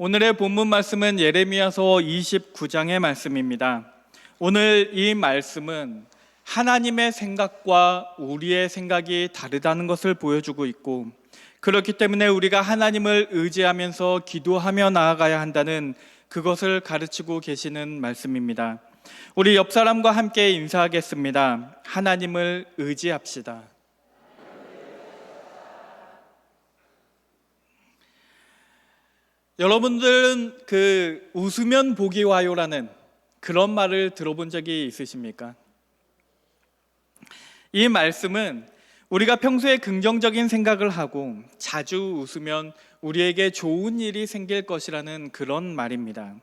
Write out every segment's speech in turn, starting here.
오늘의 본문 말씀은 예레미야서 29장의 말씀입니다. 오늘 이 말씀은 하나님의 생각과 우리의 생각이 다르다는 것을 보여주고 있고, 그렇기 때문에 우리가 하나님을 의지하면서 기도하며 나아가야 한다는 그것을 가르치고 계시는 말씀입니다. 우리 옆 사람과 함께 인사하겠습니다. 하나님을 의지합시다. 여러분들은 웃으면 복이 와요라는 그런 말을 들어본 적이 있으십니까? 이 말씀은 우리가 평소에 긍정적인 생각을 하고 자주 웃으면 우리에게 좋은 일이 생길 것이라는 그런 말입니다.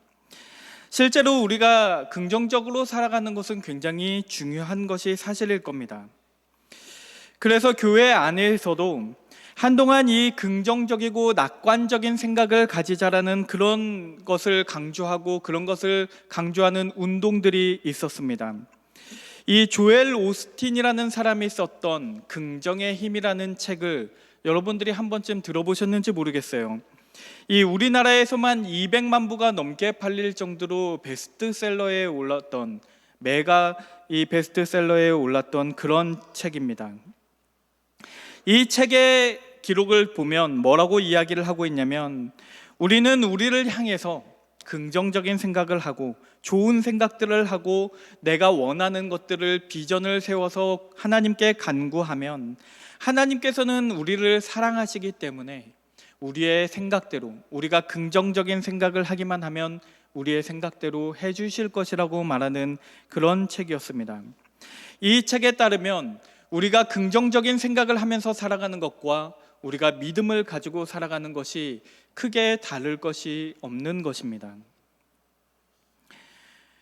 실제로 우리가 긍정적으로 살아가는 것은 굉장히 중요한 것이 사실일 겁니다. 그래서 교회 안에서도 한동안 이 긍정적이고 낙관적인 생각을 가지자라는 그런 것을 강조하고 그런 것을 강조하는 운동들이 있었습니다. 이 조엘 오스틴이라는 사람이 썼던 긍정의 힘이라는 책을 여러분들이 한 번쯤 들어보셨는지 모르겠어요. 이 우리나라에서만 200만 부가 넘게 팔릴 정도로 베스트셀러에 올랐던, 메가 이 베스트셀러에 올랐던 그런 책입니다. 이 책의 기록을 보면 뭐라고 이야기를 하고 있냐면, 우리는 우리를 향해서 긍정적인 생각을 하고 좋은 생각들을 하고 내가 원하는 것들을 비전을 세워서 하나님께 간구하면 하나님께서는 우리를 사랑하시기 때문에 우리의 생각대로, 우리가 긍정적인 생각을 하기만 하면 우리의 생각대로 해주실 것이라고 말하는 그런 책이었습니다. 이 책에 따르면 우리가 긍정적인 생각을 하면서 살아가는 것과 우리가 믿음을 가지고 살아가는 것이 크게 다를 것이 없는 것입니다.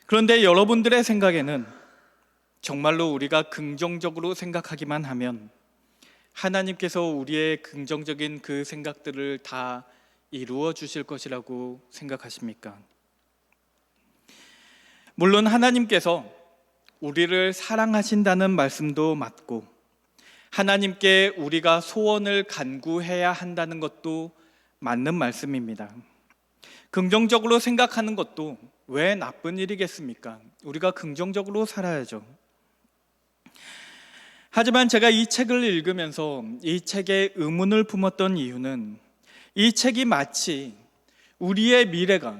그런데 여러분들의 생각에는 정말로 우리가 긍정적으로 생각하기만 하면 하나님께서 우리의 긍정적인 그 생각들을 다 이루어 주실 것이라고 생각하십니까? 물론 하나님께서 우리를 사랑하신다는 말씀도 맞고, 하나님께 우리가 소원을 간구해야 한다는 것도 맞는 말씀입니다. 긍정적으로 생각하는 것도 왜 나쁜 일이겠습니까? 우리가 긍정적으로 살아야죠. 하지만 제가 이 책을 읽으면서 이 책에 의문을 품었던 이유는, 이 책이 마치 우리의 미래가,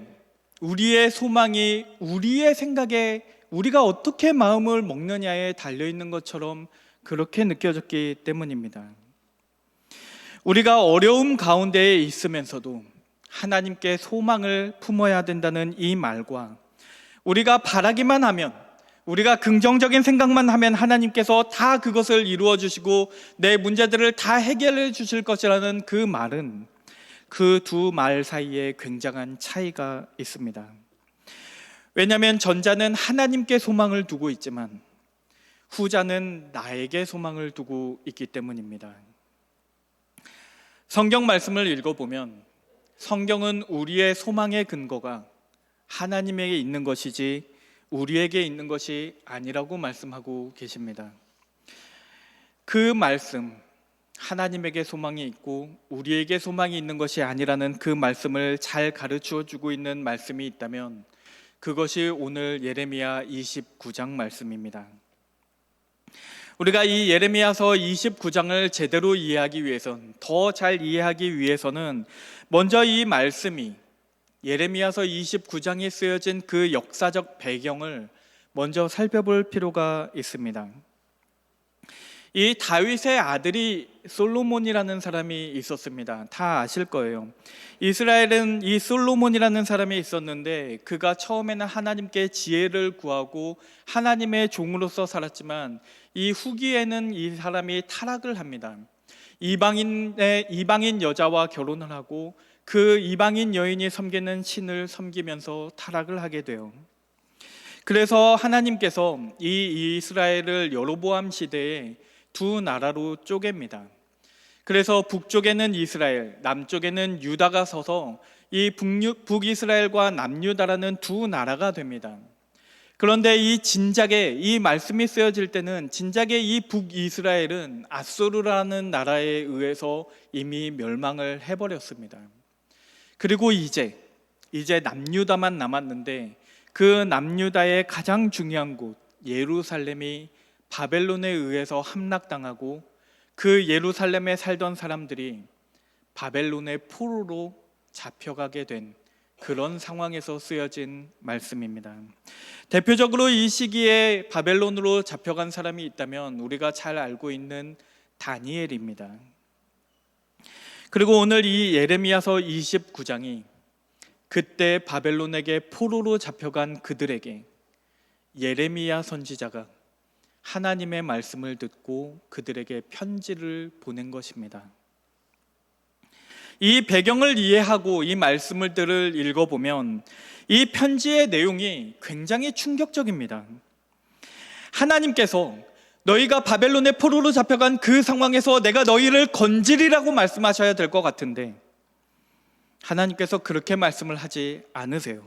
우리의 소망이 우리의 생각에, 우리가 어떻게 마음을 먹느냐에 달려있는 것처럼 그렇게 느껴졌기 때문입니다. 우리가 어려움 가운데에 있으면서도 하나님께 소망을 품어야 된다는 이 말과, 우리가 바라기만 하면, 우리가 긍정적인 생각만 하면 하나님께서 다 그것을 이루어 주시고 내 문제들을 다 해결해 주실 것이라는 그 말은, 그 두 말 사이에 굉장한 차이가 있습니다. 왜냐하면 전자는 하나님께 소망을 두고 있지만 후자는 나에게 소망을 두고 있기 때문입니다. 성경 말씀을 읽어보면 성경은 우리의 소망의 근거가 하나님에게 있는 것이지 우리에게 있는 것이 아니라고 말씀하고 계십니다. 그 말씀, 하나님에게 소망이 있고 우리에게 소망이 있는 것이 아니라는 그 말씀을 잘 가르쳐 주고 있는 말씀이 있다면 그것이 오늘 예레미야 29장 말씀입니다. 우리가 이 예레미야서 29장을 제대로 이해하기 위해선, 더 잘 이해하기 위해서는 먼저 이 말씀이, 예레미야서 29장에 쓰여진 그 역사적 배경을 먼저 살펴볼 필요가 있습니다. 이 다윗의 아들이 솔로몬이라는 사람이 있었습니다. 다 아실 거예요. 이스라엘은 이 솔로몬이라는 사람이 있었는데, 그가 처음에는 하나님께 지혜를 구하고 하나님의 종으로서 살았지만 이 후기에는 이 사람이 타락을 합니다. 이방인 여자와 결혼을 하고 그 이방인 여인이 섬기는 신을 섬기면서 타락을 하게 돼요. 그래서 하나님께서 이 이스라엘을 여로보암 시대에 두 나라로 쪼갭니다. 그래서 북쪽에는 이스라엘, 남쪽에는 유다가 서서 이 북이스라엘과 남유다라는 두 나라가 됩니다. 그런데 이 말씀이 쓰여질 때는 진작에 이 북이스라엘은 앗소르라는 나라에 의해서 이미 멸망을 해버렸습니다. 그리고 이제 이제 남유다만 남았는데 그 남유다의 가장 중요한 곳 예루살렘이 바벨론에 의해서 함락당하고 그 예루살렘에 살던 사람들이 바벨론의 포로로 잡혀가게 된 그런 상황에서 쓰여진 말씀입니다. 대표적으로 이 시기에 바벨론으로 잡혀간 사람이 있다면 우리가 잘 알고 있는 다니엘입니다. 그리고 오늘 이 예레미야서 29장이 그때 바벨론에게 포로로 잡혀간 그들에게 예레미야 선지자가 하나님의 말씀을 듣고 그들에게 편지를 보낸 것입니다. 이 배경을 이해하고 이 말씀들을 읽어보면 이 편지의 내용이 굉장히 충격적입니다. 하나님께서 너희가 바벨론의 포로로 잡혀간 그 상황에서 내가 너희를 건지리라고 말씀하셔야 될 것 같은데 하나님께서 그렇게 말씀을 하지 않으세요.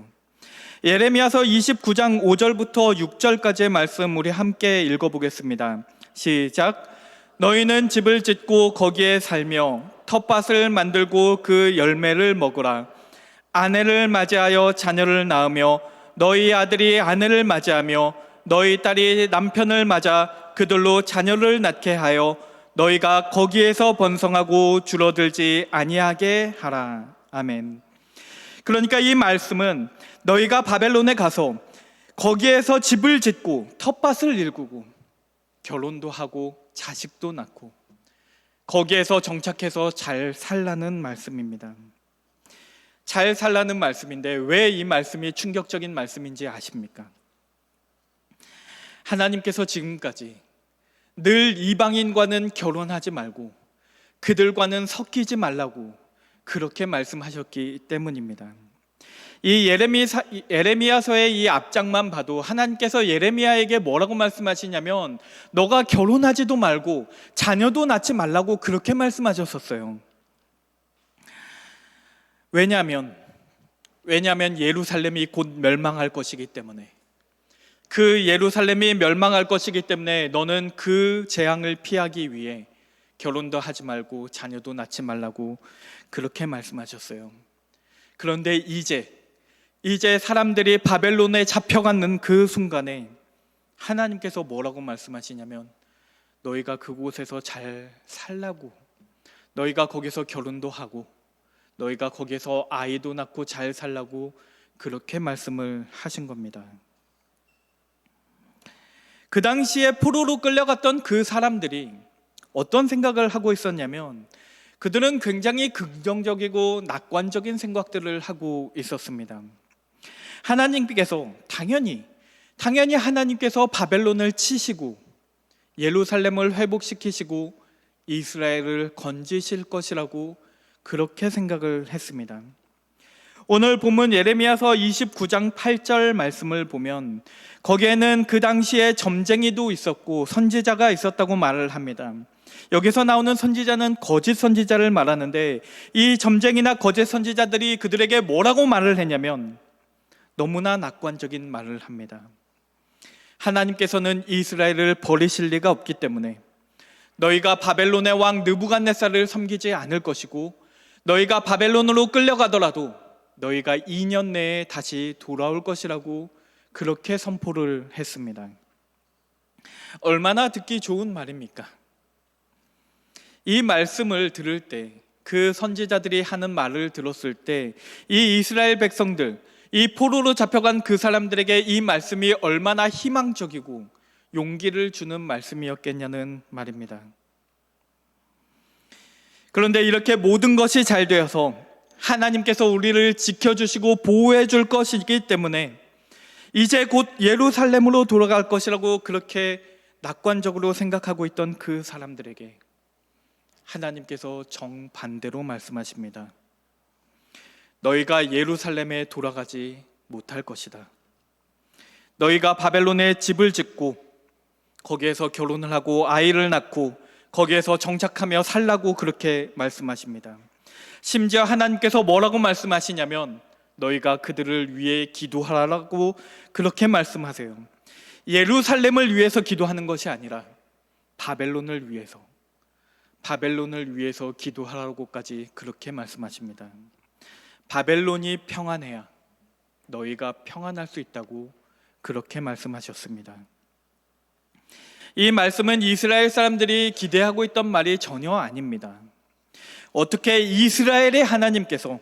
예레미야서 29장 5절부터 6절까지의 말씀 우리 함께 읽어보겠습니다. 시작. 너희는 집을 짓고 거기에 살며 텃밭을 만들고 그 열매를 먹으라. 아내를 맞이하여 자녀를 낳으며 너희 아들이 아내를 맞이하며 너희 딸이 남편을 맞아 그들로 자녀를 낳게 하여 너희가 거기에서 번성하고 줄어들지 아니하게 하라. 아멘. 그러니까 이 말씀은 너희가 바벨론에 가서 거기에서 집을 짓고 텃밭을 일구고 결혼도 하고 자식도 낳고 거기에서 정착해서 잘 살라는 말씀입니다. 잘 살라는 말씀인데 왜 이 말씀이 충격적인 말씀인지 아십니까? 하나님께서 지금까지 늘 이방인과는 결혼하지 말고 그들과는 섞이지 말라고 그렇게 말씀하셨기 때문입니다. 이 예레미야서의 이 앞장만 봐도 하나님께서 예레미야에게 뭐라고 말씀하시냐면 너가 결혼하지도 말고 자녀도 낳지 말라고 그렇게 말씀하셨었어요. 왜냐하면 예루살렘이 곧 멸망할 것이기 때문에, 그 예루살렘이 멸망할 것이기 때문에 너는 그 재앙을 피하기 위해 결혼도 하지 말고 자녀도 낳지 말라고 그렇게 말씀하셨어요. 그런데 이제 사람들이 바벨론에 잡혀가는 그 순간에 하나님께서 뭐라고 말씀하시냐면 너희가 그곳에서 잘 살라고, 너희가 거기서 결혼도 하고 너희가 거기서 아이도 낳고 잘 살라고 그렇게 말씀을 하신 겁니다. 그 당시에 포로로 끌려갔던 그 사람들이 어떤 생각을 하고 있었냐면 그들은 굉장히 긍정적이고 낙관적인 생각들을 하고 있었습니다. 하나님께서 당연히 하나님께서 바벨론을 치시고 예루살렘을 회복시키시고 이스라엘을 건지실 것이라고 그렇게 생각을 했습니다. 오늘 본문 예레미야서 29장 8절 말씀을 보면 거기에는 그 당시에 점쟁이도 있었고 선지자가 있었다고 말을 합니다. 여기서 나오는 선지자는 거짓 선지자를 말하는데 이 점쟁이나 거짓 선지자들이 그들에게 뭐라고 말을 했냐면 너무나 낙관적인 말을 합니다. 하나님께서는 이스라엘을 버리실 리가 없기 때문에 너희가 바벨론의 왕 느부갓네살을 섬기지 않을 것이고 너희가 바벨론으로 끌려가더라도 너희가 2년 내에 다시 돌아올 것이라고 그렇게 선포를 했습니다. 얼마나 듣기 좋은 말입니까? 이 말씀을 들을 때, 그 선지자들이 하는 말을 들었을 때 이 이스라엘 백성들, 이 포로로 잡혀간 그 사람들에게 이 말씀이 얼마나 희망적이고 용기를 주는 말씀이었겠냐는 말입니다. 그런데 이렇게 모든 것이 잘 되어서 하나님께서 우리를 지켜주시고 보호해 줄 것이기 때문에 이제 곧 예루살렘으로 돌아갈 것이라고 그렇게 낙관적으로 생각하고 있던 그 사람들에게 하나님께서 정반대로 말씀하십니다. 너희가 예루살렘에 돌아가지 못할 것이다. 너희가 바벨론에 집을 짓고 거기에서 결혼을 하고 아이를 낳고 거기에서 정착하며 살라고 그렇게 말씀하십니다. 심지어 하나님께서 뭐라고 말씀하시냐면 너희가 그들을 위해 기도하라고 그렇게 말씀하세요. 예루살렘을 위해서 기도하는 것이 아니라 바벨론을 위해서 기도하라고까지 그렇게 말씀하십니다. 바벨론이 평안해야 너희가 평안할 수 있다고 그렇게 말씀하셨습니다. 이 말씀은 이스라엘 사람들이 기대하고 있던 말이 전혀 아닙니다. 어떻게 이스라엘의 하나님께서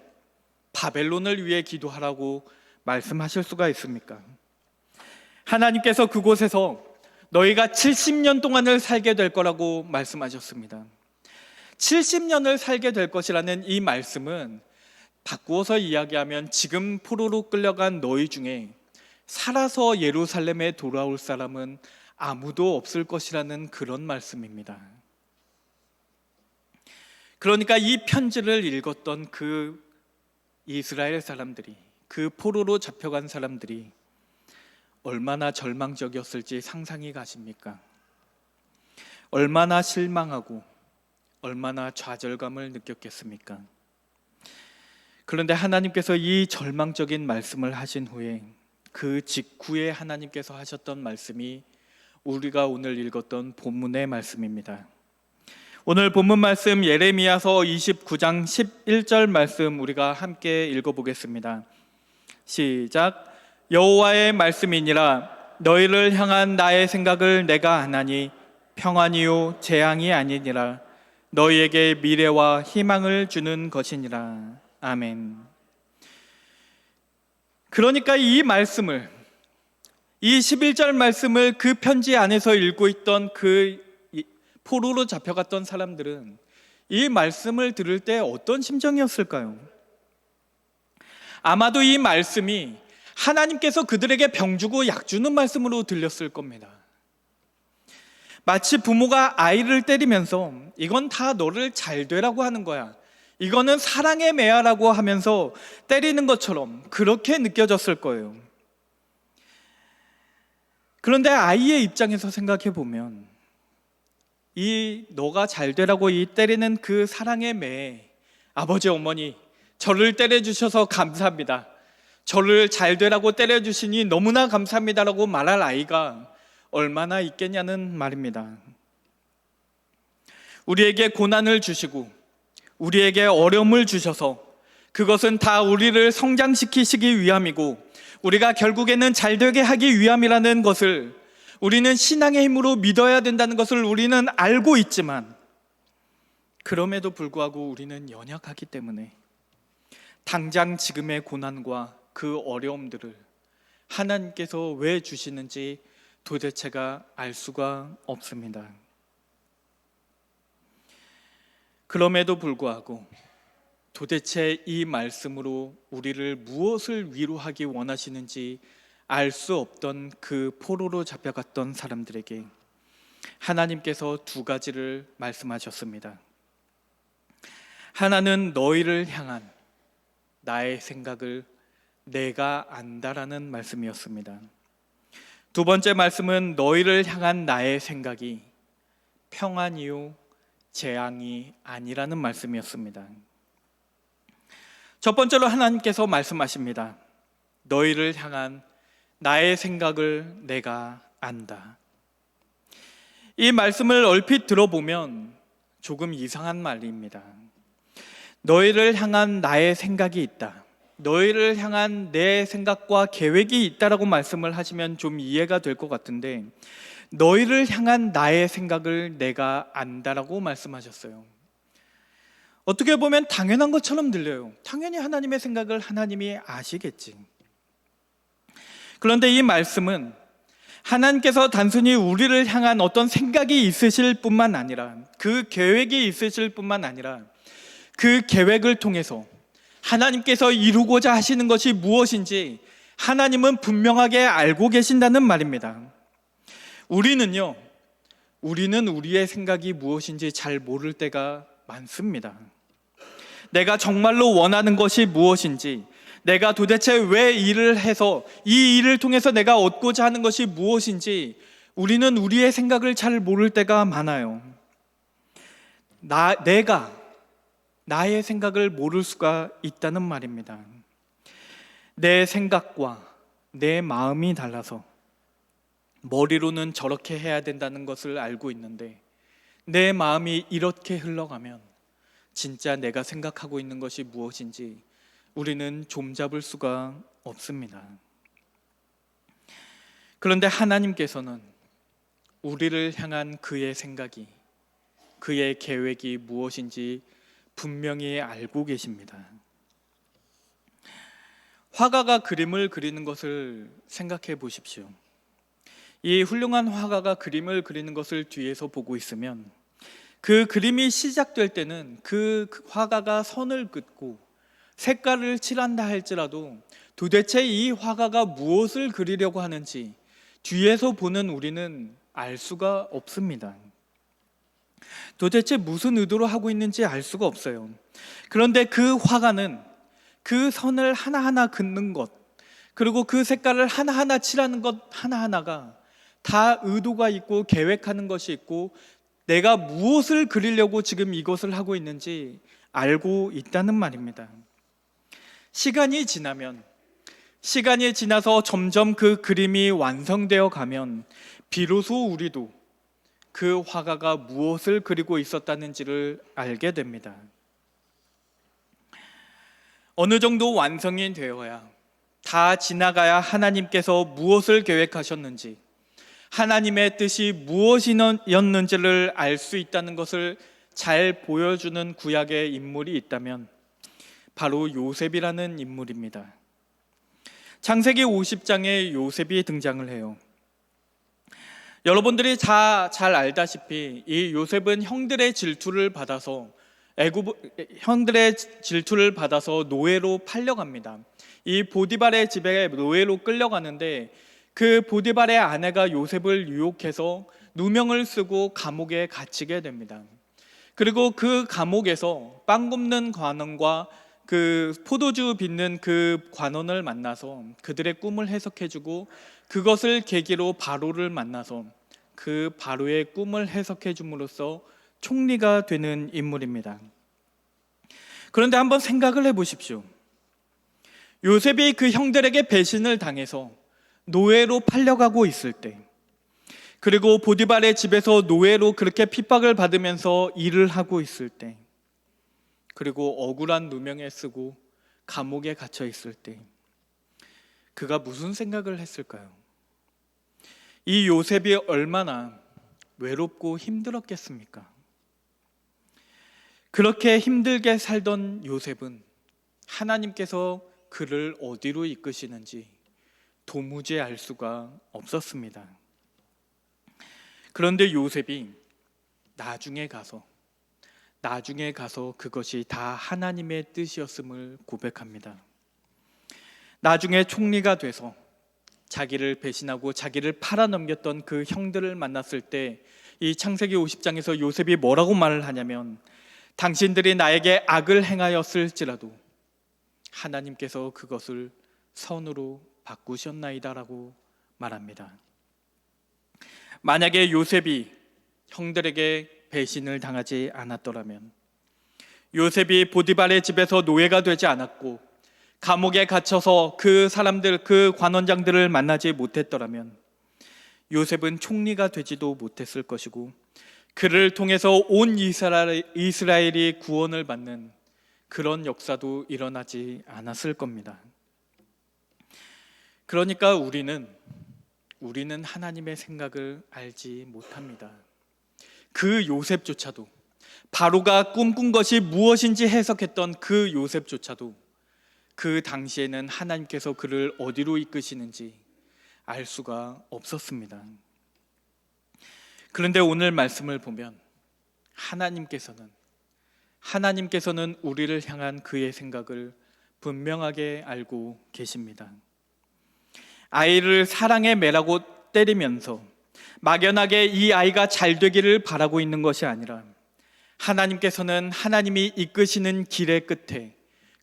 바벨론을 위해 기도하라고 말씀하실 수가 있습니까? 하나님께서 그곳에서 너희가 70년 동안을 살게 될 거라고 말씀하셨습니다. 70년을 살게 될 것이라는 이 말씀은 바꾸어서 이야기하면 지금 포로로 끌려간 너희 중에 살아서 예루살렘에 돌아올 사람은 아무도 없을 것이라는 그런 말씀입니다. 그러니까 이 편지를 읽었던 그 이스라엘 사람들이, 그 포로로 잡혀간 사람들이 얼마나 절망적이었을지 상상이 가십니까? 얼마나 실망하고 얼마나 좌절감을 느꼈겠습니까? 그런데 하나님께서 이 절망적인 말씀을 하신 후에 그 직후에 하나님께서 하셨던 말씀이 우리가 오늘 읽었던 본문의 말씀입니다. 오늘 본문 말씀 예레미야서 29장 11절 말씀 우리가 함께 읽어보겠습니다. 시작. 여호와의 말씀이니라 너희를 향한 나의 생각을 내가 아나니 평안이요 재앙이 아니니라 너희에게 미래와 희망을 주는 것이니라. 아멘. 그러니까 이 말씀을, 이 11절 말씀을 그 편지 안에서 읽고 있던 그 포로로 잡혀갔던 사람들은 이 말씀을 들을 때 어떤 심정이었을까요? 아마도 이 말씀이 하나님께서 그들에게 병 주고 약 주는 말씀으로 들렸을 겁니다. 마치 부모가 아이를 때리면서 이건 다 너를 잘 되라고 하는 거야, 이거는 사랑의 매야라고 하면서 때리는 것처럼 그렇게 느껴졌을 거예요. 그런데 아이의 입장에서 생각해 보면 이 너가 잘 되라고 이 때리는 그 사랑의 매에 아버지 어머니 저를 때려주셔서 감사합니다, 저를 잘 되라고 때려주시니 너무나 감사합니다라고 말할 아이가 얼마나 있겠냐는 말입니다. 우리에게 고난을 주시고 우리에게 어려움을 주셔서 그것은 다 우리를 성장시키시기 위함이고 우리가 결국에는 잘되게 하기 위함이라는 것을 우리는 신앙의 힘으로 믿어야 된다는 것을 우리는 알고 있지만, 그럼에도 불구하고 우리는 연약하기 때문에 당장 지금의 고난과 그 어려움들을 하나님께서 왜 주시는지 도대체가 알 수가 없습니다. 그럼에도 불구하고 도대체 이 말씀으로 우리를 무엇을 위로하기 원하시는지 알 수 없던 그 포로로 잡혀갔던 사람들에게 하나님께서 두 가지를 말씀하셨습니다. 하나는 너희를 향한 나의 생각을 내가 안다라는 말씀이었습니다. 두 번째 말씀은 너희를 향한 나의 생각이 평안이요 재앙이 아니라는 말씀이었습니다. 첫 번째로 하나님께서 말씀하십니다. 너희를 향한 나의 생각을 내가 안다. 이 말씀을 얼핏 들어보면 조금 이상한 말입니다. 너희를 향한 나의 생각이 있다, 너희를 향한 내 생각과 계획이 있다라고 말씀을 하시면 좀 이해가 될 것 같은데, 너희를 향한 나의 생각을 내가 안다라고 말씀하셨어요. 어떻게 보면 당연한 것처럼 들려요. 당연히 하나님의 생각을 하나님이 아시겠지. 그런데 이 말씀은 하나님께서 단순히 우리를 향한 어떤 생각이 있으실 뿐만 아니라, 그 계획이 있으실 뿐만 아니라 그 계획을 통해서 하나님께서 이루고자 하시는 것이 무엇인지 하나님은 분명하게 알고 계신다는 말입니다. 우리는 우리의 생각이 무엇인지 잘 모를 때가 많습니다. 내가 정말로 원하는 것이 무엇인지, 내가 도대체 왜 일을 해서 이 일을 통해서 내가 얻고자 하는 것이 무엇인지 우리는 우리의 생각을 잘 모를 때가 많아요. 내가 나의 생각을 모를 수가 있다는 말입니다. 내 생각과 내 마음이 달라서 머리로는 저렇게 해야 된다는 것을 알고 있는데 내 마음이 이렇게 흘러가면 진짜 내가 생각하고 있는 것이 무엇인지 우리는 좀잡을 수가 없습니다. 그런데 하나님께서는 우리를 향한 그의 생각이, 그의 계획이 무엇인지 분명히 알고 계십니다. 화가가 그림을 그리는 것을 생각해 보십시오. 이 훌륭한 화가가 그림을 그리는 것을 뒤에서 보고 있으면 그 그림이 시작될 때는 그 화가가 선을 긋고 색깔을 칠한다 할지라도 도대체 이 화가가 무엇을 그리려고 하는지 뒤에서 보는 우리는 알 수가 없습니다. 도대체 무슨 의도로 하고 있는지 알 수가 없어요. 그런데 그 화가는 그 선을 하나하나 긋는 것, 그리고 그 색깔을 하나하나 칠하는 것 하나하나가 다 의도가 있고 계획하는 것이 있고 내가 무엇을 그리려고 지금 이것을 하고 있는지 알고 있다는 말입니다. 시간이 지나서 점점 그 그림이 완성되어 가면 비로소 우리도 그 화가가 무엇을 그리고 있었다는지를 알게 됩니다. 어느 정도 완성이 되어야, 다 지나가야 하나님께서 무엇을 계획하셨는지, 하나님의 뜻이 무엇이었는지를 알 수 있다는 것을 잘 보여주는 구약의 인물이 있다면 바로 요셉이라는 인물입니다. 창세기 50장에 요셉이 등장을 해요. 여러분들이 잘 알다시피 이 요셉은 형들의 질투를 받아서 노예로 팔려갑니다. 이 보디발의 집에 노예로 끌려가는데 그 보디발의 아내가 요셉을 유혹해서 누명을 쓰고 감옥에 갇히게 됩니다. 그리고 그 감옥에서 빵 굽는 관원과 그 포도주 빚는 그 관원을 만나서 그들의 꿈을 해석해주고 그것을 계기로 바로를 만나서 그 바로의 꿈을 해석해 줌으로써 총리가 되는 인물입니다. 그런데 한번 생각을 해보십시오. 요셉이 그 형들에게 배신을 당해서 노예로 팔려가고 있을 때, 그리고 보디발의 집에서 노예로 그렇게 핍박을 받으면서 일을 하고 있을 때, 그리고 억울한 누명에 쓰고 감옥에 갇혀 있을 때 그가 무슨 생각을 했을까요? 이 요셉이 얼마나 외롭고 힘들었겠습니까? 그렇게 힘들게 살던 요셉은 하나님께서 그를 어디로 이끄시는지 도무지 알 수가 없었습니다. 그런데 요셉이 나중에 가서 그것이 다 하나님의 뜻이었음을 고백합니다. 나중에 총리가 돼서 자기를 배신하고 자기를 팔아넘겼던 그 형들을 만났을 때 이 창세기 50장에서 요셉이 뭐라고 말을 하냐면, 당신들이 나에게 악을 행하였을지라도 하나님께서 그것을 선으로 바꾸셨나이다라고 말합니다. 만약에 요셉이 형들에게 배신을 당하지 않았더라면, 요셉이 보디발의 집에서 노예가 되지 않았고 감옥에 갇혀서 그 관원장들을 만나지 못했더라면 요셉은 총리가 되지도 못했을 것이고 그를 통해서 온 이스라엘이 구원을 받는 그런 역사도 일어나지 않았을 겁니다. 그러니까 우리는 하나님의 생각을 알지 못합니다. 그 요셉조차도, 바로가 꿈꾼 것이 무엇인지 해석했던 그 요셉조차도 그 당시에는 하나님께서 그를 어디로 이끄시는지 알 수가 없었습니다. 그런데 오늘 말씀을 보면 하나님께서는 우리를 향한 그의 생각을 분명하게 알고 계십니다. 아이를 사랑의 매라고 때리면서 막연하게 이 아이가 잘 되기를 바라고 있는 것이 아니라, 하나님께서는 하나님이 이끄시는 길의 끝에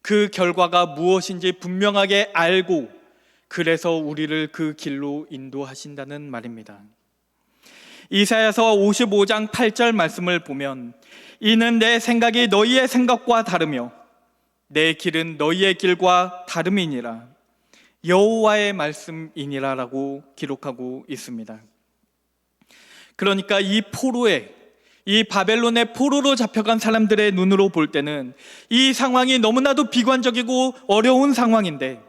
그 결과가 무엇인지 분명하게 알고 그래서 우리를 그 길로 인도하신다는 말입니다. 이사야서 55장 8절 말씀을 보면, 이는 내 생각이 너희의 생각과 다르며 내 길은 너희의 길과 다름이니라, 여호와의 말씀이니라라고 기록하고 있습니다. 그러니까 이 포로에 이 바벨론의 포로로 잡혀간 사람들의 눈으로 볼 때는 이 상황이 너무나도 비관적이고 어려운 상황인데,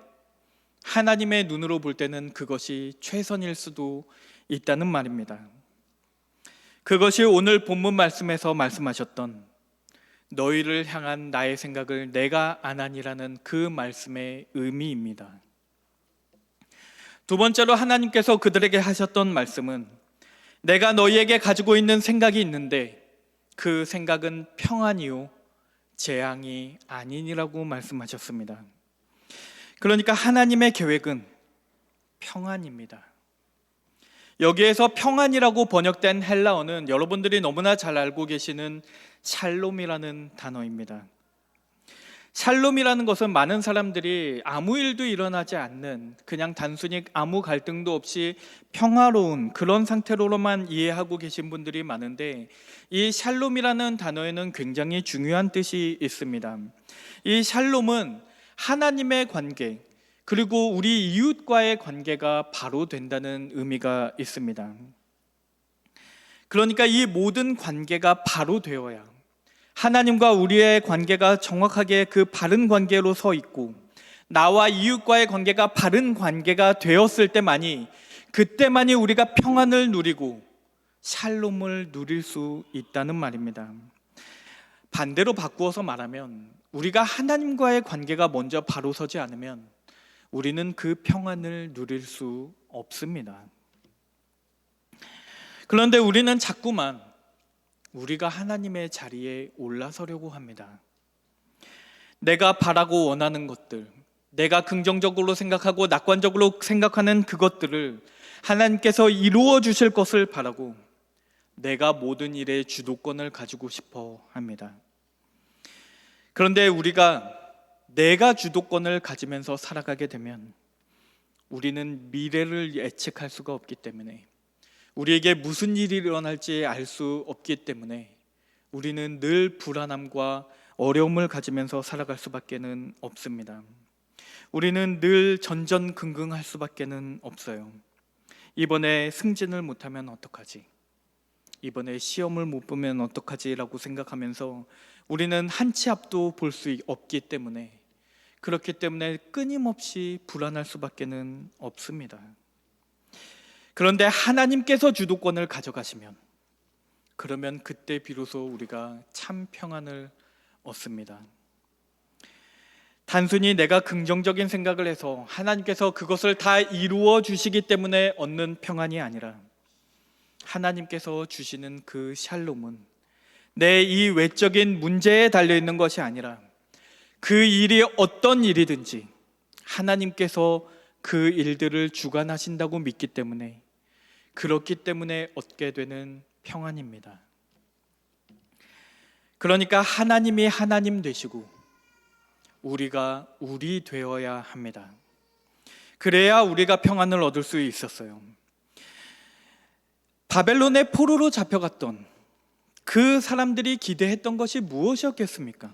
하나님의 눈으로 볼 때는 그것이 최선일 수도 있다는 말입니다. 그것이 오늘 본문 말씀에서 말씀하셨던 너희를 향한 나의 생각을 내가 아나니라는 그 말씀의 의미입니다. 두 번째로 하나님께서 그들에게 하셨던 말씀은 내가 너희에게 가지고 있는 생각이 있는데 그 생각은 평안이요 재앙이 아니니라고 말씀하셨습니다. 그러니까 하나님의 계획은 평안입니다. 여기에서 평안이라고 번역된 헬라어는 여러분들이 너무나 잘 알고 계시는 샬롬이라는 단어입니다. 샬롬이라는 것은 많은 사람들이 아무 일도 일어나지 않는, 그냥 단순히 아무 갈등도 없이 평화로운 그런 상태로만 이해하고 계신 분들이 많은데, 이 샬롬이라는 단어에는 굉장히 중요한 뜻이 있습니다. 이 샬롬은 하나님의 관계, 그리고 우리 이웃과의 관계가 바로 된다는 의미가 있습니다. 그러니까 이 모든 관계가 바로 되어야, 하나님과 우리의 관계가 정확하게 그 바른 관계로 서 있고 나와 이웃과의 관계가 바른 관계가 되었을 때만이, 그때만이 우리가 평안을 누리고 샬롬을 누릴 수 있다는 말입니다. 반대로 바꾸어서 말하면 우리가 하나님과의 관계가 먼저 바로 서지 않으면 우리는 그 평안을 누릴 수 없습니다. 그런데 우리는 자꾸만 우리가 하나님의 자리에 올라서려고 합니다. 내가 바라고 원하는 것들, 내가 긍정적으로 생각하고 낙관적으로 생각하는 그것들을 하나님께서 이루어 주실 것을 바라고 내가 모든 일의 주도권을 가지고 싶어 합니다. 그런데 우리가 내가 주도권을 가지면서 살아가게 되면 우리는 미래를 예측할 수가 없기 때문에, 우리에게 무슨 일이 일어날지 알 수 없기 때문에 우리는 늘 불안함과 어려움을 가지면서 살아갈 수밖에는 없습니다. 우리는 늘 전전긍긍할 수밖에는 없어요. 이번에 승진을 못하면 어떡하지? 이번에 시험을 못 보면 어떡하지? 라고 생각하면서 우리는 한 치 앞도 볼 수 없기 때문에, 그렇기 때문에 끊임없이 불안할 수밖에는 없습니다. 그런데 하나님께서 주도권을 가져가시면, 그러면 그때 비로소 우리가 참 평안을 얻습니다. 단순히 내가 긍정적인 생각을 해서 하나님께서 그것을 다 이루어 주시기 때문에 얻는 평안이 아니라, 하나님께서 주시는 그 샬롬은 내 이 외적인 문제에 달려있는 것이 아니라 그 일이 어떤 일이든지 하나님께서 그 일들을 주관하신다고 믿기 때문에, 그렇기 때문에 얻게 되는 평안입니다. 그러니까 하나님이 하나님 되시고 우리가 우리 되어야 합니다. 그래야 우리가 평안을 얻을 수 있었어요. 바벨론의 포로로 잡혀갔던 그 사람들이 기대했던 것이 무엇이었겠습니까?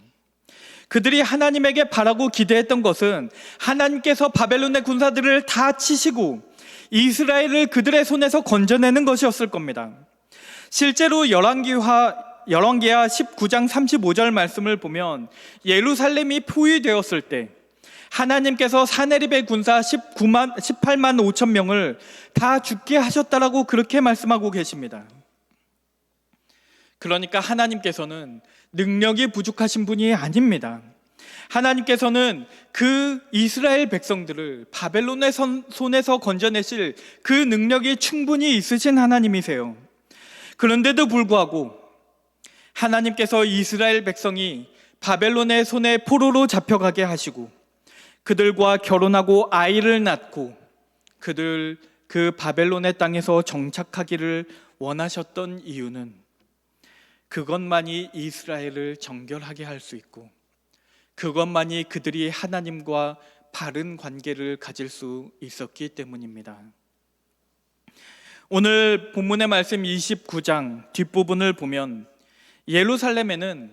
그들이 하나님에게 바라고 기대했던 것은 하나님께서 바벨론의 군사들을 다 치시고 이스라엘을 그들의 손에서 건져내는 것이었을 겁니다. 실제로 열왕기하 19장 35절 말씀을 보면 예루살렘이 포위되었을 때 하나님께서 사네립의 군사 18만 5천 명을 다 죽게 하셨다라고 그렇게 말씀하고 계십니다. 그러니까 하나님께서는 능력이 부족하신 분이 아닙니다. 하나님께서는 그 이스라엘 백성들을 바벨론의 손에서 건져내실 그 능력이 충분히 있으신 하나님이세요. 그런데도 불구하고 하나님께서 이스라엘 백성이 바벨론의 손에 포로로 잡혀가게 하시고 그들과 결혼하고 아이를 낳고 그들 그 바벨론의 땅에서 정착하기를 원하셨던 이유는 그것만이 이스라엘을 정결하게 할 수 있고 그것만이 그들이 하나님과 바른 관계를 가질 수 있었기 때문입니다. 오늘 본문의 말씀 29장 뒷부분을 보면 예루살렘에는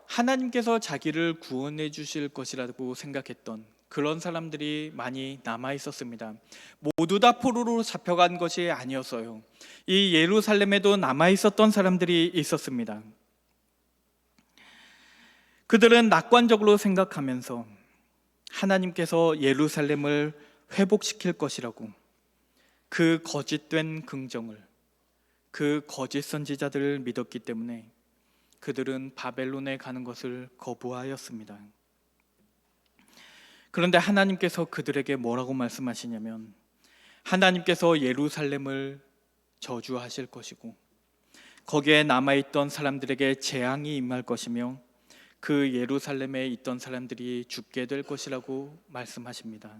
하나님께서 자기를 구원해 주실 것이라고 생각했던 그런 사람들이 많이 남아 있었습니다. 모두 다 포로로 잡혀간 것이 아니었어요. 이 예루살렘에도 남아 있었던 사람들이 있었습니다. 그들은 낙관적으로 생각하면서 하나님께서 예루살렘을 회복시킬 것이라고, 그 거짓된 긍정을, 그 거짓 선지자들을 믿었기 때문에 그들은 바벨론에 가는 것을 거부하였습니다. 그런데 하나님께서 그들에게 뭐라고 말씀하시냐면, 하나님께서 예루살렘을 저주하실 것이고 거기에 남아있던 사람들에게 재앙이 임할 것이며 그 예루살렘에 있던 사람들이 죽게 될 것이라고 말씀하십니다.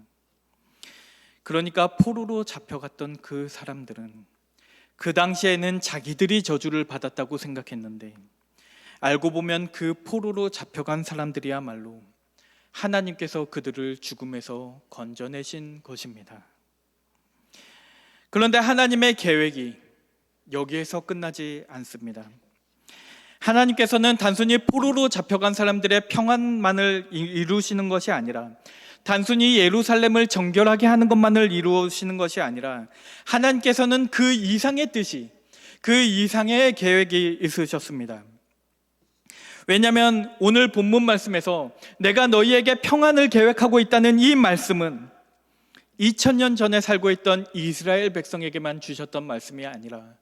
그러니까 포로로 잡혀갔던 그 사람들은 그 당시에는 자기들이 저주를 받았다고 생각했는데, 알고 보면 그 포로로 잡혀간 사람들이야말로 하나님께서 그들을 죽음에서 건져내신 것입니다. 그런데 하나님의 계획이 여기에서 끝나지 않습니다. 하나님께서는 단순히 포로로 잡혀간 사람들의 평안만을 이루시는 것이 아니라, 단순히 예루살렘을 정결하게 하는 것만을 이루시는 것이 아니라, 하나님께서는 그 이상의 뜻이, 그 이상의 계획이 있으셨습니다. 왜냐하면 오늘 본문 말씀에서 내가 너희에게 평안을 계획하고 있다는 이 말씀은 2000년 전에 살고 있던 이스라엘 백성에게만 주셨던 말씀이 아니라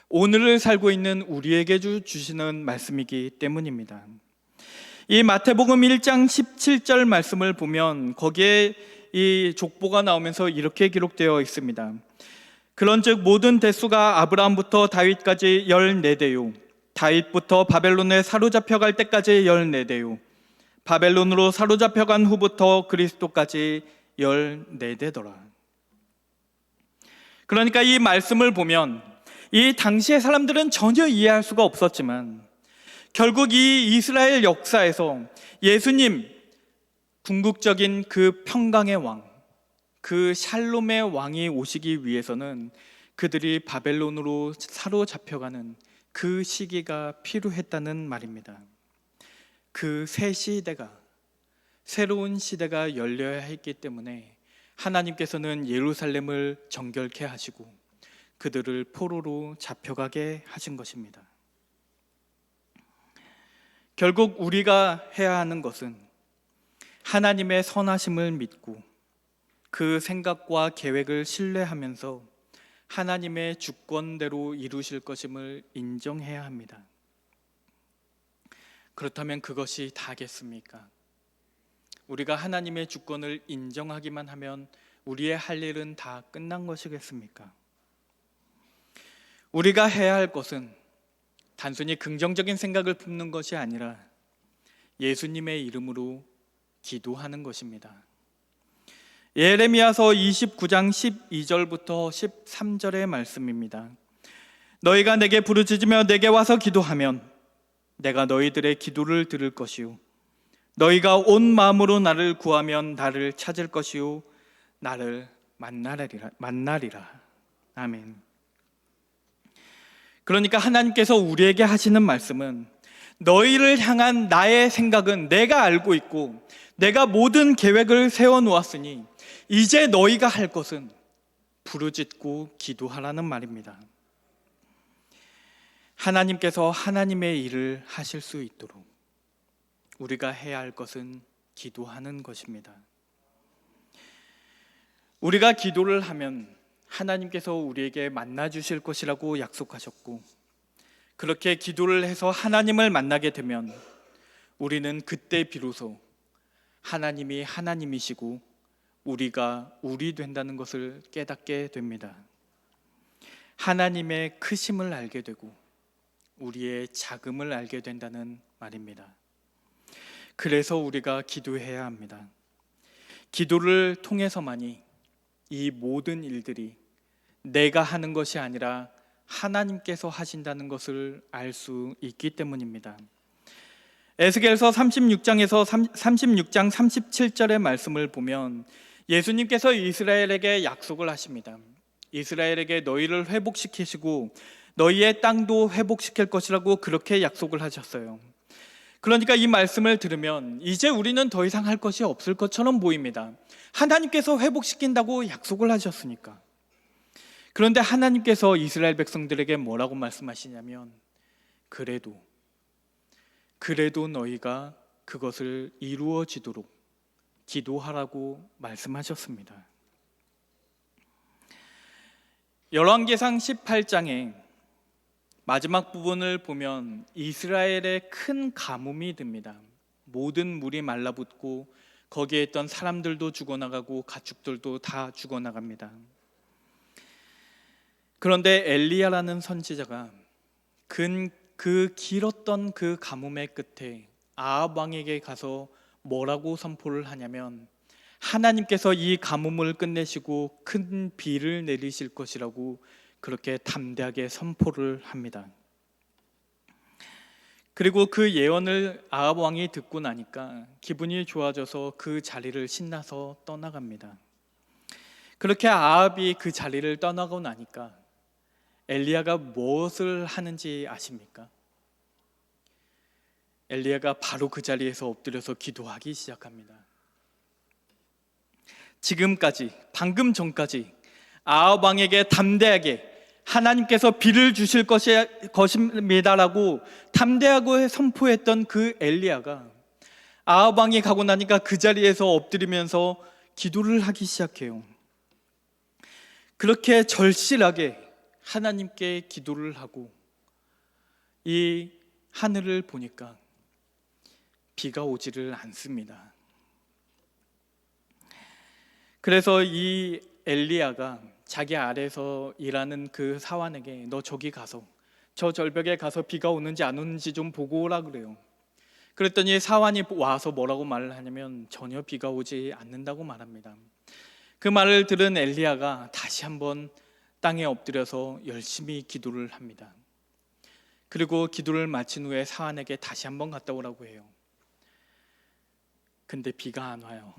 오늘을 살고 있는 우리에게 주시는 말씀이기 때문입니다. 이 마태복음 1장 17절 말씀을 보면 거기에 이 족보가 나오면서 이렇게 기록되어 있습니다. 그런즉 모든 대수가 아브라함부터 다윗까지 14대요, 다윗부터 바벨론에 사로잡혀갈 때까지 14대요, 바벨론으로 사로잡혀간 후부터 그리스도까지 14대더라. 그러니까 이 말씀을 보면 이 당시의 사람들은 전혀 이해할 수가 없었지만, 결국 이 이스라엘 역사에서 예수님, 궁극적인 그 평강의 왕, 그 샬롬의 왕이 오시기 위해서는 그들이 바벨론으로 사로잡혀가는 그 시기가 필요했다는 말입니다. 그 새 시대가, 새로운 시대가 열려야 했기 때문에 하나님께서는 예루살렘을 정결케 하시고 그들을 포로로 잡혀가게 하신 것입니다. 결국 우리가 해야 하는 것은 하나님의 선하심을 믿고 그 생각과 계획을 신뢰하면서 하나님의 주권대로 이루실 것임을 인정해야 합니다. 그렇다면 그것이 다겠습니까? 우리가 하나님의 주권을 인정하기만 하면 우리의 할 일은 다 끝난 것이겠습니까? 우리가 해야 할 것은 단순히 긍정적인 생각을 품는 것이 아니라 예수님의 이름으로 기도하는 것입니다. 예레미야서 29장 12절부터 13절의 말씀입니다. 너희가 내게 부르짖으며 내게 와서 기도하면 내가 너희들의 기도를 들을 것이요, 너희가 온 마음으로 나를 구하면 나를 찾을 것이요, 나를 만나리라. 아멘. 그러니까 하나님께서 우리에게 하시는 말씀은, 너희를 향한 나의 생각은 내가 알고 있고 내가 모든 계획을 세워놓았으니 이제 너희가 할 것은 부르짖고 기도하라는 말입니다. 하나님께서 하나님의 일을 하실 수 있도록 우리가 해야 할 것은 기도하는 것입니다. 우리가 기도를 하면 하나님께서 우리에게 만나 주실 것이라고 약속하셨고, 그렇게 기도를 해서 하나님을 만나게 되면 우리는 그때 비로소 하나님이 하나님이시고 우리가 우리 된다는 것을 깨닫게 됩니다. 하나님의 크심을 알게 되고 우리의 작음을 알게 된다는 말입니다. 그래서 우리가 기도해야 합니다. 기도를 통해서만이 이 모든 일들이 내가 하는 것이 아니라 하나님께서 하신다는 것을 알 수 있기 때문입니다. 에스겔서 36장 37절의 말씀을 보면 예수님께서 이스라엘에게 약속을 하십니다. 이스라엘에게 너희를 회복시키시고 너희의 땅도 회복시킬 것이라고 그렇게 약속을 하셨어요. 그러니까 이 말씀을 들으면 이제 우리는 더 이상 할 것이 없을 것처럼 보입니다. 하나님께서 회복시킨다고 약속을 하셨으니까. 그런데 하나님께서 이스라엘 백성들에게 뭐라고 말씀하시냐면 그래도 너희가 그것을 이루어지도록 기도하라고 말씀하셨습니다. 열왕기상 18장에 마지막 부분을 보면 이스라엘의 큰 가뭄이 듭니다. 모든 물이 말라붙고 거기에 있던 사람들도 죽어나가고 가축들도 다 죽어나갑니다. 그런데 엘리야라는 선지자가 그 길었던 그 가뭄의 끝에 아합 왕에게 가서 뭐라고 선포를 하냐면 하나님께서 이 가뭄을 끝내시고 큰 비를 내리실 것이라고 그렇게 담대하게 선포를 합니다. 그리고 그 예언을 아합 왕이 듣고 나니까 기분이 좋아져서 그 자리를 신나서 떠나갑니다. 그렇게 아합이 그 자리를 떠나고 나니까 엘리야가 무엇을 하는지 아십니까? 엘리야가 바로 그 자리에서 엎드려서 기도하기 시작합니다. 지금까지, 방금 전까지 아합 왕에게 담대하게 하나님께서 비를 주실 것입니다라고 담대하고 선포했던 그 엘리야가 아합 왕이 가고 나니까 그 자리에서 엎드리면서 기도를 하기 시작해요. 그렇게 절실하게 하나님께 기도를 하고 이 하늘을 보니까 비가 오지를 않습니다. 그래서 이 엘리야가 자기 아래에서 일하는 그 사환에게 너 저기 가서 저 절벽에 가서 비가 오는지 안 오는지 좀 보고 오라 그래요. 그랬더니 사환이 와서 뭐라고 말을 하냐면 전혀 비가 오지 않는다고 말합니다. 그 말을 들은 엘리야가 다시 한번 땅에 엎드려서 열심히 기도를 합니다. 그리고 기도를 마친 후에 사환에게 다시 한번 갔다 오라고 해요. 근데 비가 안 와요.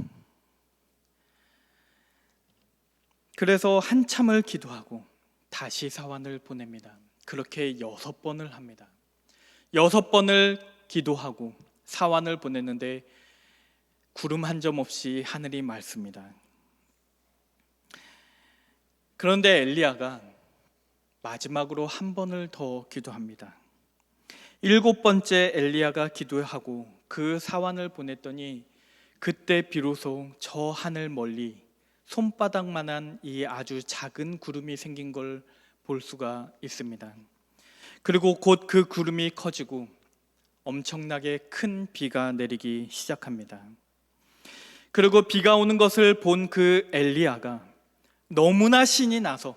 그래서 한참을 기도하고 다시 사환을 보냅니다. 그렇게 6번을 합니다. 6번을 기도하고 사환을 보냈는데 구름 한 점 없이 하늘이 맑습니다. 그런데 엘리야가 마지막으로 한 번을 더 기도합니다. 7번째 엘리야가 기도하고 그 사환을 보냈더니 그때 비로소 저 하늘 멀리 손바닥만한 이 아주 작은 구름이 생긴 걸 볼 수가 있습니다. 그리고 곧 그 구름이 커지고 엄청나게 큰 비가 내리기 시작합니다. 그리고 비가 오는 것을 본 그 엘리야가 너무나 신이 나서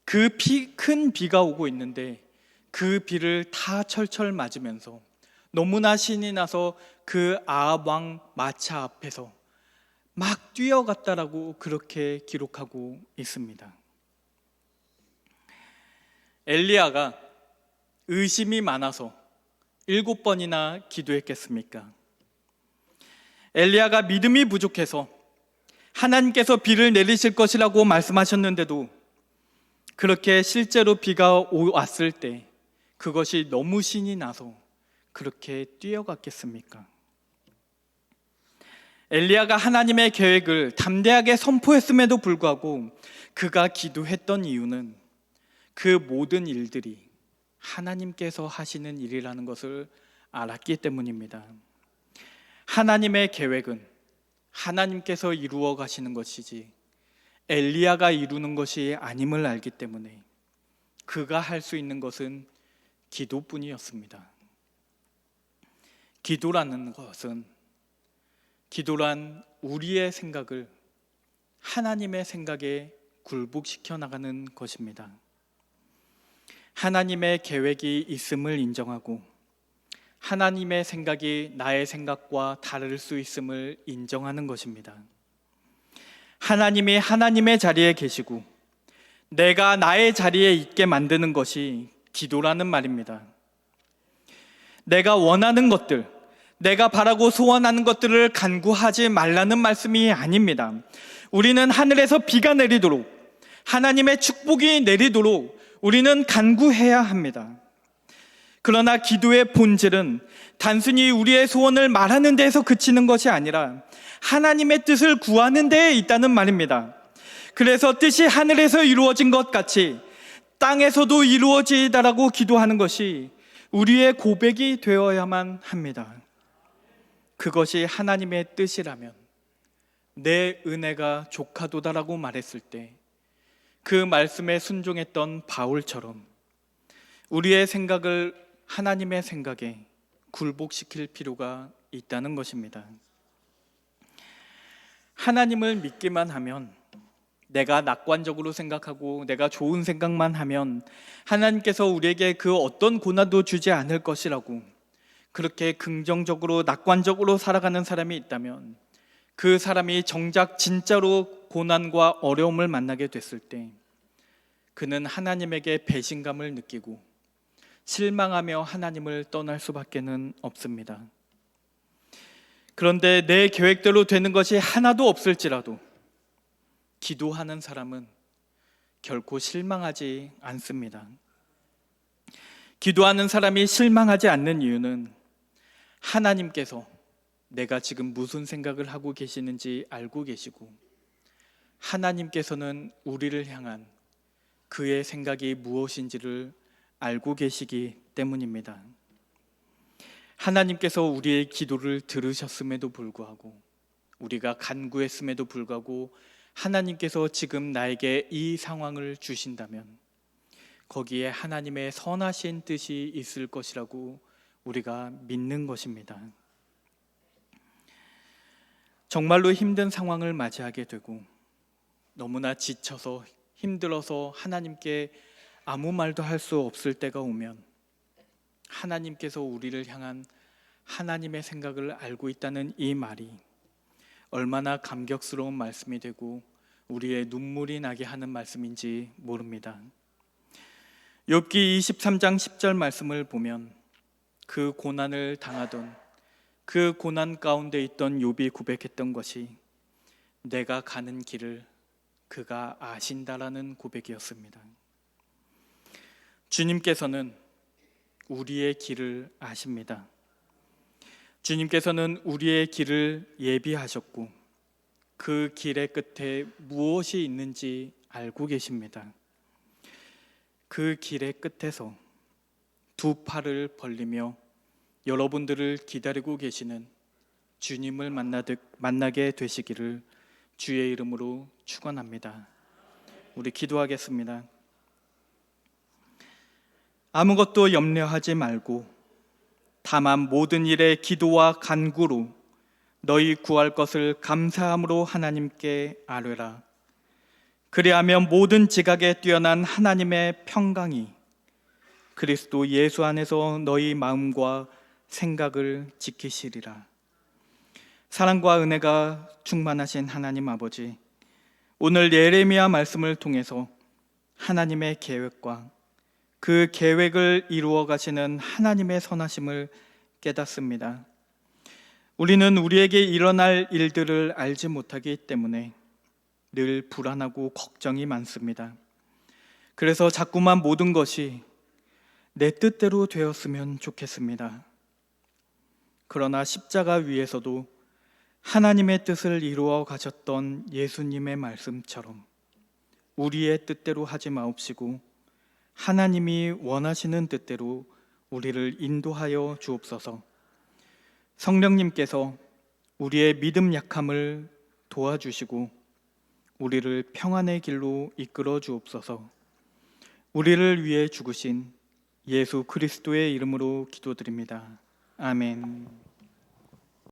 그 큰 비가 오고 있는데 그 비를 다 철철 맞으면서 너무나 신이 나서 그 아합 왕 마차 앞에서 막 뛰어갔다라고 그렇게 기록하고 있습니다. 엘리야가 의심이 많아서 7번이나 기도했겠습니까? 엘리야가 믿음이 부족해서 하나님께서 비를 내리실 것이라고 말씀하셨는데도 그렇게 실제로 비가 왔을 때 그것이 너무 신이 나서 그렇게 뛰어갔겠습니까? 엘리야가 하나님의 계획을 담대하게 선포했음에도 불구하고 그가 기도했던 이유는 그 모든 일들이 하나님께서 하시는 일이라는 것을 알았기 때문입니다. 하나님의 계획은 하나님께서 이루어 가시는 것이지 엘리야가 이루는 것이 아님을 알기 때문에 그가 할 수 있는 것은 기도뿐이었습니다. 기도라는 것은 기도란 우리의 생각을 하나님의 생각에 굴복시켜 나가는 것입니다. 하나님의 계획이 있음을 인정하고 하나님의 생각이 나의 생각과 다를 수 있음을 인정하는 것입니다. 하나님이 하나님의 자리에 계시고 내가 나의 자리에 있게 만드는 것이 기도라는 말입니다. 내가 원하는 것들, 내가 바라고 소원하는 것들을 간구하지 말라는 말씀이 아닙니다. 우리는 하늘에서 비가 내리도록 하나님의 축복이 내리도록 우리는 간구해야 합니다. 그러나 기도의 본질은 단순히 우리의 소원을 말하는 데에서 그치는 것이 아니라 하나님의 뜻을 구하는 데에 있다는 말입니다. 그래서 뜻이 하늘에서 이루어진 것 같이 땅에서도 이루어지다라고 기도하는 것이 우리의 고백이 되어야만 합니다. 그것이 하나님의 뜻이라면 내 은혜가 족하도다라고 말했을 때 그 말씀에 순종했던 바울처럼 우리의 생각을 하나님의 생각에 굴복시킬 필요가 있다는 것입니다. 하나님을 믿기만 하면, 내가 낙관적으로 생각하고 내가 좋은 생각만 하면 하나님께서 우리에게 그 어떤 고난도 주지 않을 것이라고 그렇게 긍정적으로 낙관적으로 살아가는 사람이 있다면, 그 사람이 정작 진짜로 고난과 어려움을 만나게 됐을 때 그는 하나님에게 배신감을 느끼고 실망하며 하나님을 떠날 수밖에는 없습니다. 그런데 내 계획대로 되는 것이 하나도 없을지라도 기도하는 사람은 결코 실망하지 않습니다. 기도하는 사람이 실망하지 않는 이유는 하나님께서 내가 지금 무슨 생각을 하고 계시는지 알고 계시고, 하나님께서는 우리를 향한 그의 생각이 무엇인지를 알고 계시기 때문입니다. 하나님께서 우리의 기도를 들으셨음에도 불구하고, 우리가 간구했음에도 불구하고 하나님께서 지금 나에게 이 상황을 주신다면 거기에 하나님의 선하신 뜻이 있을 것이라고 우리가 믿는 것입니다. 정말로 힘든 상황을 맞이하게 되고 너무나 지쳐서 힘들어서 하나님께 아무 말도 할 수 없을 때가 오면 하나님께서 우리를 향한 하나님의 생각을 알고 있다는 이 말이 얼마나 감격스러운 말씀이 되고 우리의 눈물이 나게 하는 말씀인지 모릅니다. 욥기 23장 10절 말씀을 보면 그 고난을 당하던, 그 고난 가운데 있던 욥이 고백했던 것이 내가 가는 길을 그가 아신다라는 고백이었습니다. 주님께서는 우리의 길을 아십니다. 주님께서는 우리의 길을 예비하셨고 그 길의 끝에 무엇이 있는지 알고 계십니다. 그 길의 끝에서 두 팔을 벌리며 여러분들을 기다리고 계시는 주님을 만나게 되시기를 주의 이름으로 축원합니다. 우리 기도하겠습니다. 아무것도 염려하지 말고 다만 모든 일에 기도와 간구로 너희 구할 것을 감사함으로 하나님께 아뢰라. 그리하면 모든 지각에 뛰어난 하나님의 평강이 그리스도 예수 안에서 너희 마음과 생각을 지키시리라. 사랑과 은혜가 충만하신 하나님 아버지, 오늘 예레미야 말씀을 통해서 하나님의 계획과 그 계획을 이루어 가시는 하나님의 선하심을 깨닫습니다. 우리는 우리에게 일어날 일들을 알지 못하기 때문에 늘 불안하고 걱정이 많습니다. 그래서 자꾸만 모든 것이 내 뜻대로 되었으면 좋겠습니다. 그러나 십자가 위에서도 하나님의 뜻을 이루어 가셨던 예수님의 말씀처럼 우리의 뜻대로 하지 마옵시고 하나님이 원하시는 뜻대로 우리를 인도하여 주옵소서. 성령님께서 우리의 믿음 약함을 도와주시고 우리를 평안의 길로 이끌어 주옵소서. 우리를 위해 죽으신 예수 그리스도의 이름으로 기도드립니다. 아멘.